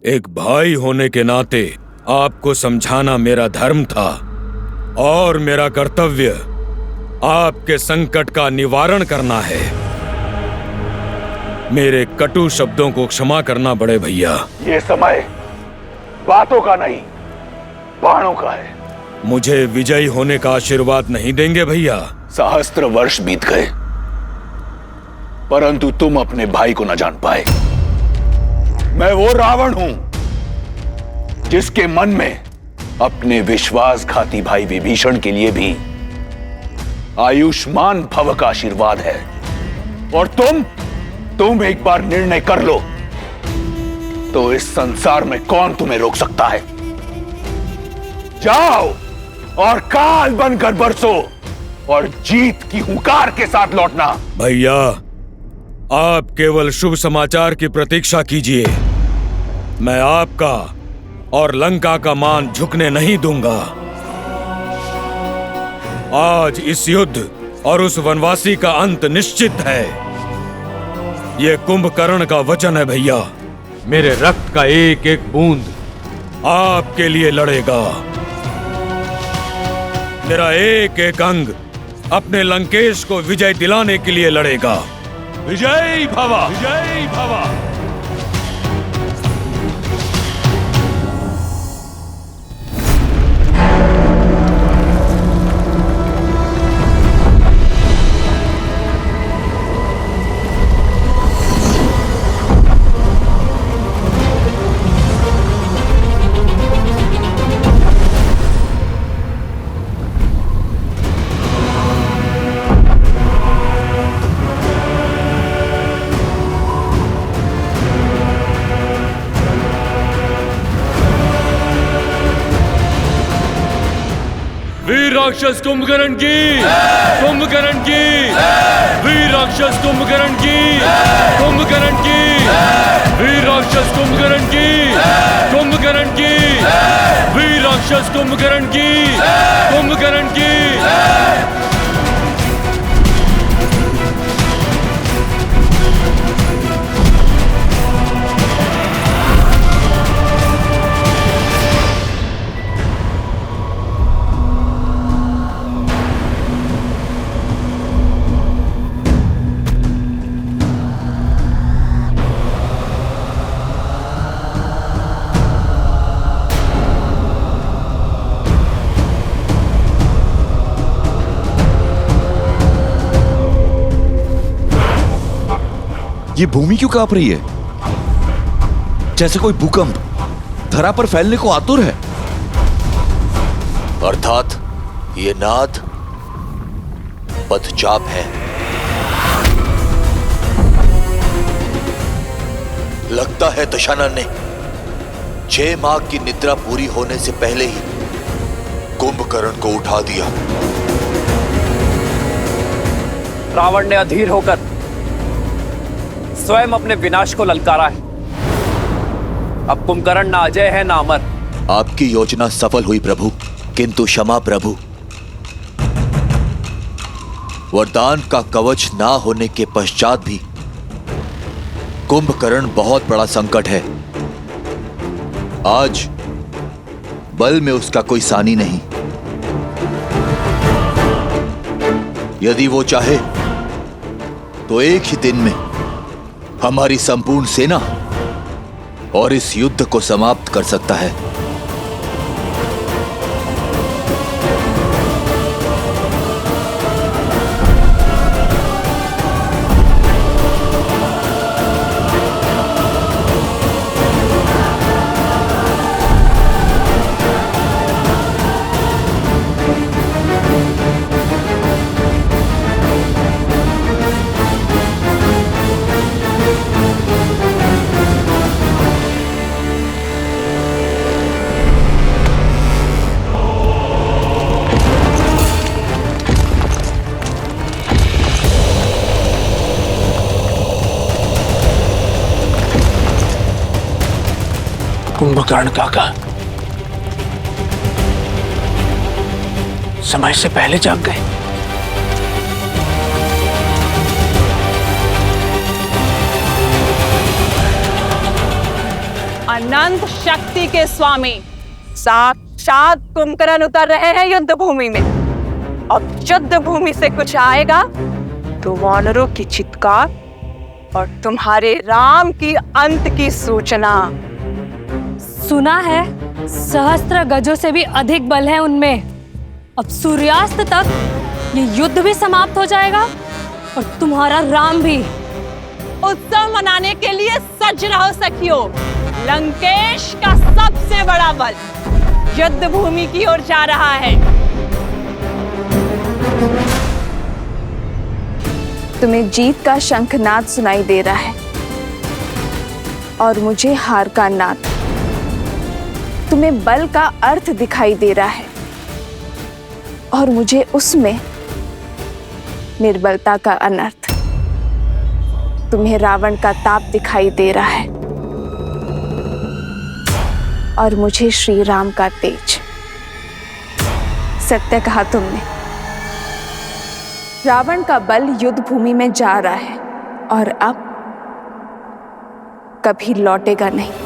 एक भाई होने के नाते आपको समझाना मेरा धर्म था और मेरा कर्तव्य आपके संकट का निवारण करना है। मेरे कटु शब्दों को क्षमा करना बड़े भैया। ये समय बातों का नहीं, बाणों का है। मुझे विजयी होने का आशीर्वाद नहीं देंगे भैया? सहस्त्र वर्ष बीत गए, परंतु तुम अपने भाई को न जान पाए। मैं वो रावण हूं जिसके मन में अपने विश्वासघाती भाई विभीषण के लिए भी आयुष्मान भव का आशीर्वाद है। और तुम एक बार निर्णय कर लो तो इस संसार में कौन तुम्हें रोक सकता है। जाओ और काल बनकर बरसो और जीत की हुंकार के साथ लौटना। भैया, आप केवल शुभ समाचार की प्रतीक्षा कीजिए। मैं आपका और लंका का मान झुकने नहीं दूंगा। आज इस युद्ध और उस वनवासी का अंत निश्चित है। ये कुंभकर्ण का वचन है भैया। मेरे रक्त का एक एक बूंद आपके लिए लड़ेगा। मेरा एक एक अंग अपने लंकेश को विजय दिलाने के लिए लड़ेगा। विजयी भव, विजयी भव। वीर राक्षस कुंभकर्ण की, कुंभकर्ण की, वीर राक्षस कुंभकर्ण की, कुंभकर्ण की, वीर राक्षस कुंभकर्ण की, कुंभकर्ण की, वीर राक्षस कुंभकर्ण की, कुंभकर्ण की। ये भूमि क्यों कांप रही है? जैसे कोई भूकंप धरा पर फैलने को आतुर है। अर्थात ये नाद पदचाप है। लगता है दशानन ने 6 माह की निद्रा पूरी होने से पहले ही कुंभकर्ण को उठा दिया। रावण ने अधीर होकर स्वयं अपने विनाश को ललकारा है। अब कुंभकर्ण ना अजय है ना अमर। आपकी योजना सफल हुई प्रभु, किंतु क्षमा प्रभु, वरदान का कवच ना होने के पश्चात भी कुंभकर्ण बहुत बड़ा संकट है। आज बल में उसका कोई सानी नहीं। यदि वो चाहे तो एक ही दिन में हमारी संपूर्ण सेना और इस युद्ध को समाप्त कर सकता है। कुंभकर्ण काका समय से पहले जाग गए। अनंत शक्ति के स्वामी साक्षात कुंभकर्ण उतर रहे हैं युद्ध भूमि में। अब युद्ध भूमि से कुछ आएगा तो वानरों की चित्कार और तुम्हारे राम की अंत की सूचना। सुना है सहस्त्र गजों से भी अधिक बल है उनमें। अब सूर्यास्त तक ये युद्ध भी समाप्त हो जाएगा और तुम्हारा राम भी। उत्सव मनाने के लिए सज रहो सखियों। लंकेश का सबसे बड़ा बल युद्ध भूमि की ओर जा रहा है। तुम्हें जीत का शंखनाद सुनाई दे रहा है और मुझे हार का नाद। तुम्हें बल का अर्थ दिखाई दे रहा है और मुझे उसमें निर्बलता का अनर्थ। तुम्हें रावण का ताप दिखाई दे रहा है और मुझे श्री राम का तेज। सत्य कहा तुमने। रावण का बल युद्ध भूमि में जा रहा है और अब कभी लौटेगा नहीं।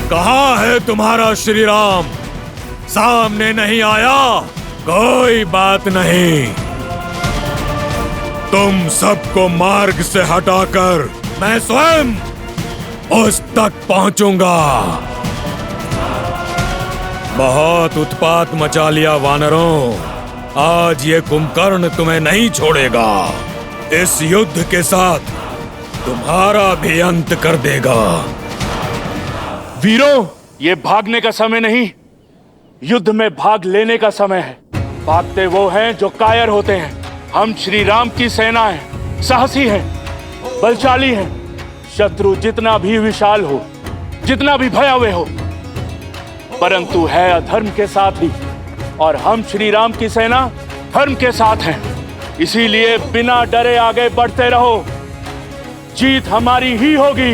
कहाँ है तुम्हारा श्री राम? सामने नहीं आया? कोई बात नहीं, तुम सबको मार्ग से हटाकर मैं स्वयं उस तक पहुंचूंगा। बहुत उत्पात मचा लिया वानरों। आज ये कुंभकर्ण तुम्हें नहीं छोड़ेगा। इस युद्ध के साथ तुम्हारा भी अंत कर देगा। वीरों, ये भागने का समय नहीं, युद्ध में भाग लेने का समय है। भागते वो हैं जो कायर होते हैं। हम श्री राम की सेना हैं, साहसी हैं, बलशाली हैं। शत्रु जितना भी विशाल हो, जितना भी भयावह हो, परंतु है अधर्म के साथ ही, और हम श्री राम की सेना धर्म के साथ हैं। इसीलिए बिना डरे आगे बढ़ते रहो, जीत हमारी ही होगी।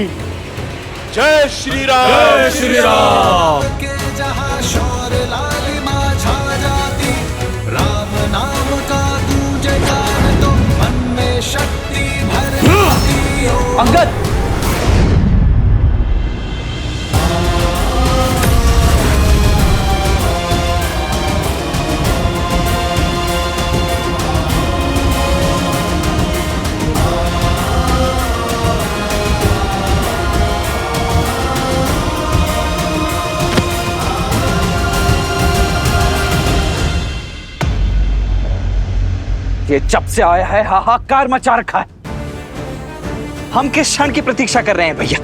जय श्री राम। जय श्री राम। राम नाम का गूंजे गान तो मन में शक्ति भर देती हो। अंगद, ये जब से आया है हाहाकार मचा रखा है। हम किस क्षण की प्रतीक्षा कर रहे हैं भैया?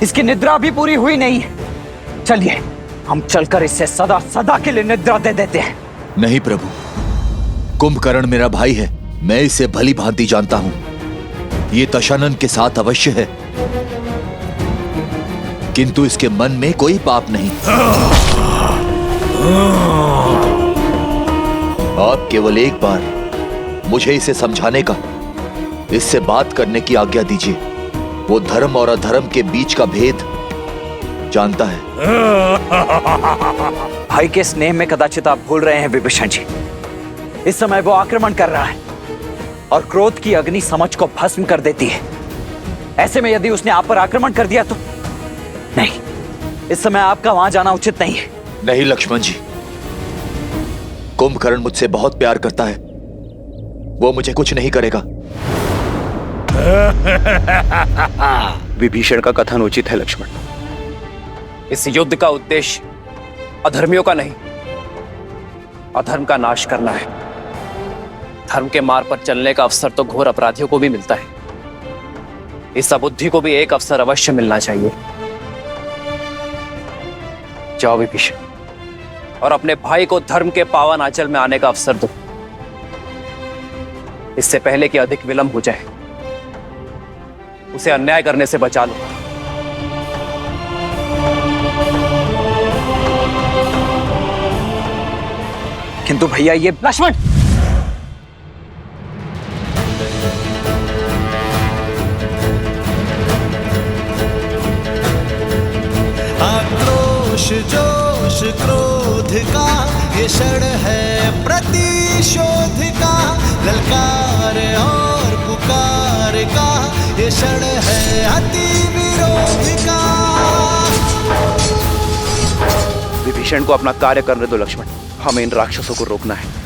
इसकी निद्रा भी पूरी हुई नहीं है। चलिए हम चलकर इससे सदा सदा के लिए निद्रा दे देते हैं। नहीं प्रभु, कुंभकर्ण मेरा भाई है। मैं इसे भली भांति जानता हूं। ये दशानन के साथ अवश्य है, किंतु इसके मन में कोई पाप नहीं। आप केवल एक बार मुझे इसे समझाने का, इससे बात करने की आज्ञा दीजिए। वो धर्म और अधर्म के बीच का भेद जानता है। भाई के स्नेह में कदाचित आप भूल रहे हैं विभीषण जी। इस समय वो आक्रमण कर रहा है और क्रोध की अग्नि समझ को भस्म कर देती है। ऐसे में यदि उसने आप पर आक्रमण कर दिया तो नहीं, इस समय आपका वहां जाना उचित नहीं है। नहीं लक्ष्मण जी, कुंभकर्ण मुझसे बहुत प्यार करता है, वो मुझे कुछ नहीं करेगा। विभीषण का कथन उचित है लक्ष्मण। इस युद्ध का उद्देश्य अधर्मियों का नहीं, अधर्म का नाश करना है। धर्म के मार्ग पर चलने का अवसर तो घोर अपराधियों को भी मिलता है। इस अबुद्धि को भी एक अवसर अवश्य मिलना चाहिए। जाओ विभीषण, और अपने भाई को धर्म के पावन आंचल में आने का अवसर दो, इससे पहले कि अधिक विलंब हो जाए। उसे अन्याय करने से बचा लो। किंतु भैया ये लक्ष्मण, आक्रोश जोश क्रोध का ये क्षण है प्रतिशोध का, ललकार और पुकार का ये क्षण है अति विरोध का। विभीषण को अपना कार्य करने दो लक्ष्मण, हमें इन राक्षसों को रोकना है।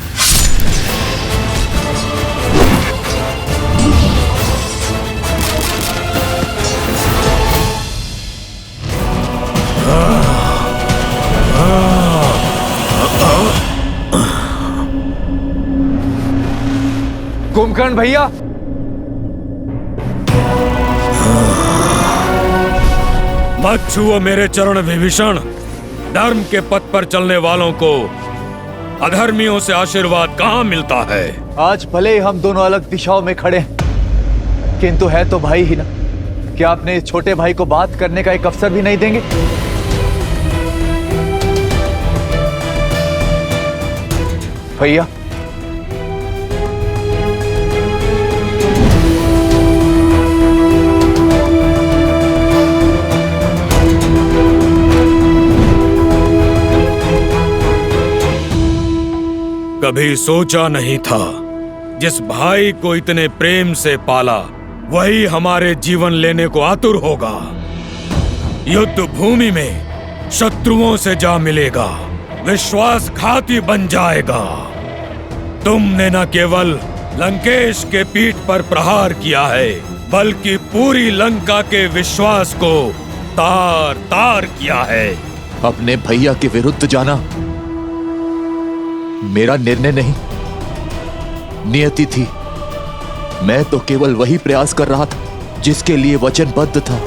कुंभकर्ण भैया, मत छुओ मेरे चरण विभीषण। धर्म के पथ पर चलने वालों को अधर्मियों से आशीर्वाद कहाँ मिलता है। आज भले ही हम दोनों अलग दिशाओं में खड़े हैं, किंतु है तो भाई ही ना। क्या अपने इस छोटे भाई को बात करने का एक अवसर भी नहीं देंगे? भैया, कभी सोचा नहीं था जिस भाई को इतने प्रेम से पाला वही हमारे जीवन लेने को आतुर होगा। युद्ध भूमि में शत्रुओं से जा मिलेगा, विश्वासघाती बन जाएगा। तुमने न केवल लंकेश के पीठ पर प्रहार किया है, बल्कि पूरी लंका के विश्वास को तार तार किया है। अपने भैया के विरुद्ध जाना मेरा निर्णय नहीं, नियति थी। मैं तो केवल वही प्रयास कर रहा था जिसके लिए वचनबद्ध था,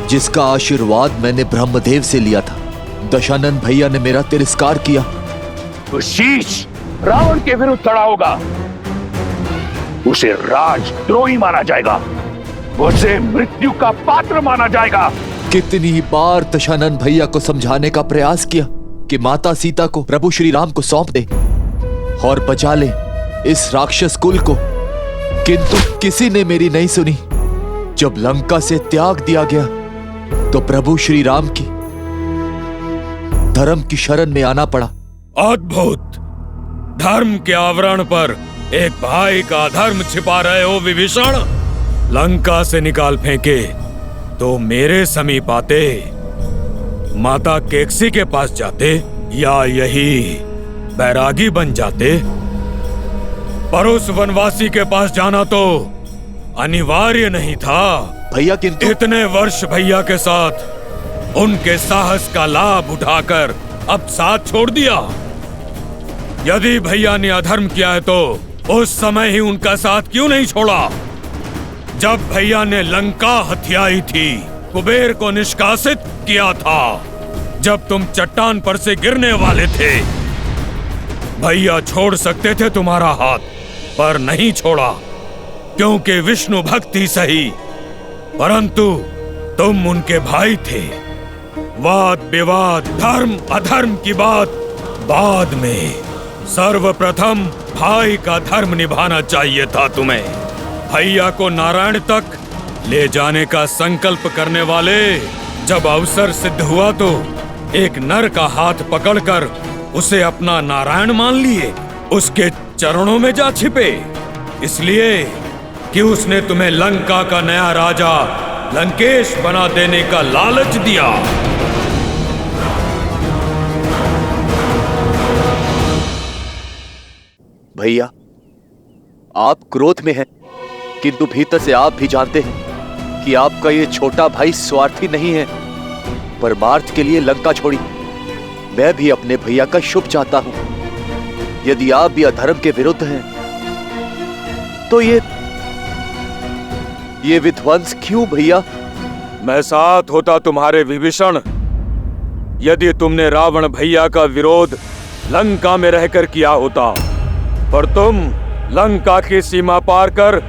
जिसका आशीर्वाद मैंने ब्रह्मदेव से लिया था। दशानन भैया ने मेरा तिरस्कार किया तो शीश रावण के विरुद्ध खड़ा होगा, उसे राजद्रोही माना जाएगा, उसे मृत्यु का पात्र माना जाएगा। कितनी ही बार दशानन भैया को समझाने का प्रयास किया कि माता सीता को प्रभु श्री राम को सौंप दे और बचा ले इस राक्षस कुल को, किंतु किसी ने मेरी नहीं सुनी। जब लंका से त्याग दिया गया तो प्रभु श्री राम की धर्म की शरण में आना पड़ा। अद्भुत! धर्म के आवरण पर एक भाई का धर्म छिपा रहे हो विभीषण। लंका से निकाल फेंके तो मेरे समीप आते, माता केकसी के पास जाते, या यही बैरागी बन जाते। पर उस वनवासी के पास जाना तो अनिवार्य नहीं था भैया, किंतु इतने वर्ष भैया के साथ उनके साहस का लाभ उठाकर अब साथ छोड़ दिया। यदि भैया ने अधर्म किया है तो उस समय ही उनका साथ क्यों नहीं छोड़ा? जब भैया ने लंका हथियाई थी, कुबेर को निष्कासित किया था, जब तुम चट्टान पर से गिरने वाले थे, भैया छोड़ सकते थे तुम्हारा हाथ, पर नहीं छोड़ा, क्योंकि विष्णु भक्ति सही, परंतु तुम उनके भाई थे। वाद विवाद, धर्म अधर्म की बात बाद में, सर्वप्रथम भाई का धर्म निभाना चाहिए था तुम्हें। भैया को नारायण तक ले जाने का संकल्प करने वाले जब अवसर सिद्ध हुआ तो एक नर का हाथ पकड़कर उसे अपना नारायण मान लिए, उसके चरणों में जा छिपे, इसलिए कि उसने तुम्हें लंका का नया राजा लंकेश बना देने का लालच दिया। भैया, आप क्रोध में हैं, किंतु भीतर से आप भी जानते हैं कि आपका ये छोटा भाई स्वार्थी नहीं है। परमार्थ के लिए लंका छोड़ी। मैं भी अपने भैया का शुभ चाहता हूं। यदि आप भी अधर्म के विरुद्ध हैं, तो ये विध्वंस क्यों भैया? मैं साथ होता तुम्हारे विभीषण, यदि तुमने रावण भैया का विरोध लंका में रहकर किया होता, पर तुम लंका की सीमा पार कर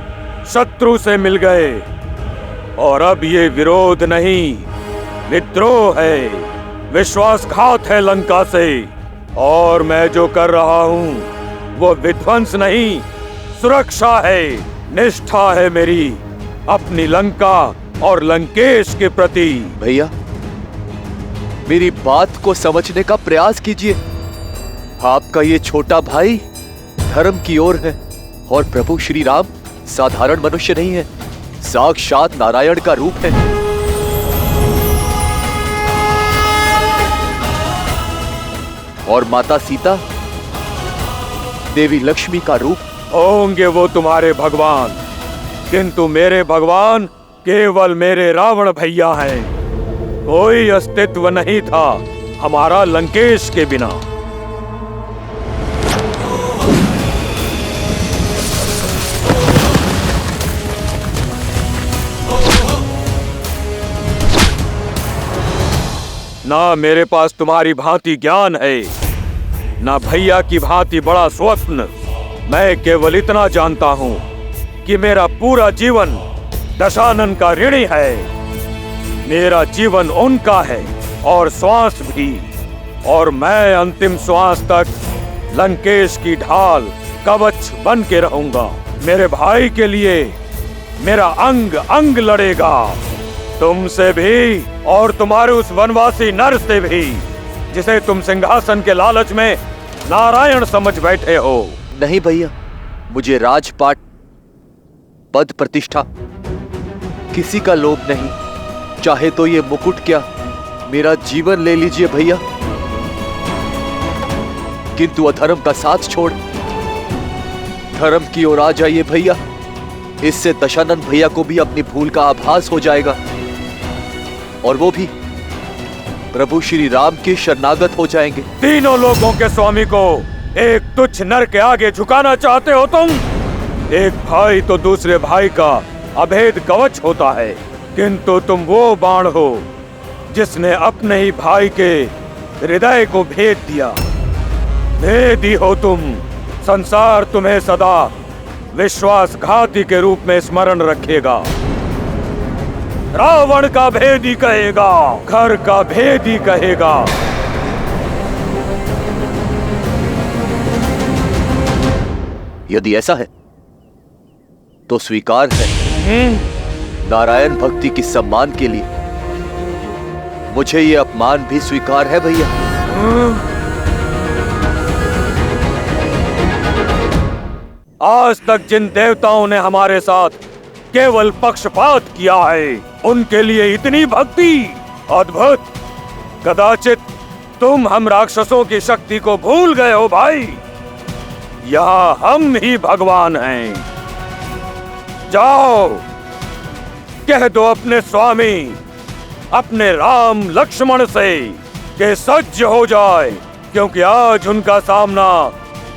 शत्रु से मिल गए, और अब ये विरोध नहीं, विद्रोह है, विश्वासघात है लंका से। और मैं जो कर रहा हूँ वो विध्वंस नहीं, सुरक्षा है, निष्ठा है मेरी अपनी लंका और लंकेश के प्रति। भैया, मेरी बात को समझने का प्रयास कीजिए। आपका ये छोटा भाई धर्म की ओर है, और प्रभु श्री राम साधारण मनुष्य नहीं है, साक्षात नारायण का रूप है। और माता सीता देवी लक्ष्मी का रूप। होंगे वो तुम्हारे भगवान, किंतु मेरे भगवान केवल मेरे रावण भैया हैं। कोई अस्तित्व नहीं था हमारा लंकेश के बिना। ना मेरे पास तुम्हारी भांति ज्ञान है, ना भैया की भांति बड़ा स्वप्न। मैं केवल इतना जानता हूं कि मेरा पूरा जीवन दशानन का ऋणी है। मेरा जीवन उनका है और श्वास भी, और मैं अंतिम श्वास तक लंकेश की ढाल कवच बन के रहूंगा। मेरे भाई के लिए मेरा अंग अंग लड़ेगा, तुमसे भी और तुम्हारे उस वनवासी नर से भी, जिसे तुम सिंहासन के लालच में नारायण समझ बैठे हो। नहीं भैया, मुझे राजपाट, पद, प्रतिष्ठा किसी का लोभ नहीं। चाहे तो ये मुकुट क्या, मेरा जीवन ले लीजिए भैया, किंतु अधर्म का साथ छोड़ धर्म की ओर आ जाइए भैया। इससे दशानन भैया को भी अपनी भूल का आभास हो जाएगा, और वो भी प्रभु श्री राम के शरणागत हो जाएंगे। तीनों लोगों के स्वामी को एक तुच्छ नर के आगे झुकाना चाहते हो तुम? एक भाई तो दूसरे भाई का अभेद कवच होता है, किंतु तुम वो बाण हो जिसने अपने ही भाई के हृदय को भेद दिया। भेदी हो तुम। संसार तुम्हें सदा विश्वासघाती के रूप में स्मरण रखेगा। रावण का भेदी कहेगा, घर का भेदी कहेगा। यदि ऐसा है तो स्वीकार है। नारायण भक्ति की सम्मान के लिए मुझे ये अपमान भी स्वीकार है भैया। आज तक जिन देवताओं ने हमारे साथ केवल पक्षपात किया है, उनके लिए इतनी भक्ति अद्भुत। कदाचित तुम हम राक्षसों की शक्ति को भूल गए हो भाई। यहाँ हम ही भगवान हैं। जाओ, कह दो अपने स्वामी, अपने राम लक्ष्मण से कि सज्ज हो जाए, क्योंकि आज उनका सामना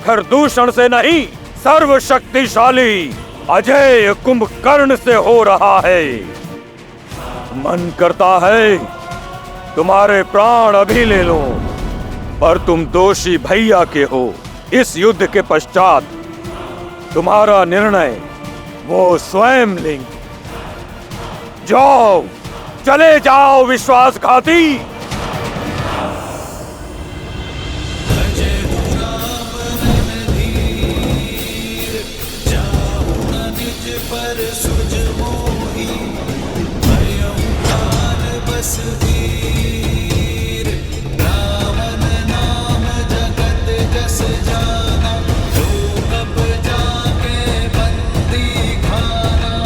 खरदूषण से नहीं, सर्वशक्तिशाली अजय कुंभकर्ण से हो रहा है। मन करता है तुम्हारे प्राण अभी ले लो, पर तुम दोषी भैया के हो। इस युद्ध के पश्चात तुम्हारा निर्णय वो स्वयं लेंगे। जाओ, चले जाओ विश्वासघाती। पर सुज मोही भयं काल बस वीर रावण नाम जगत जस जाना जो कब जाके बंदी खाना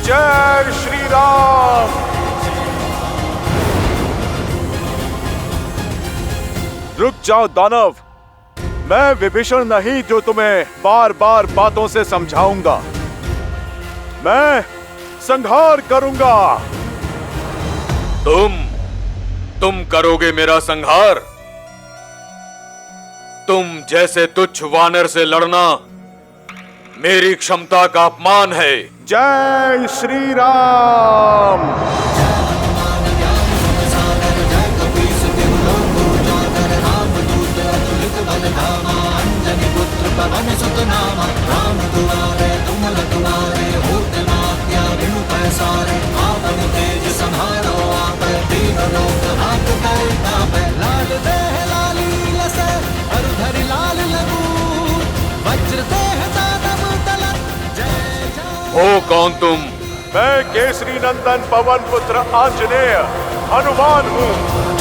जय श्री राम। रुक जाओ दानव, मैं विभीषण नहीं जो तुम्हें बार बार बातों से समझाऊंगा। मैं संहार करूंगा। तुम करोगे मेरा संहार? तुम जैसे तुच्छ वानर से लड़ना मेरी क्षमता का अपमान है। जय श्री राम। हो कौन तुम? मैं केसरी नंदन पवन पुत्र आंजनेय हनुमान हूँ।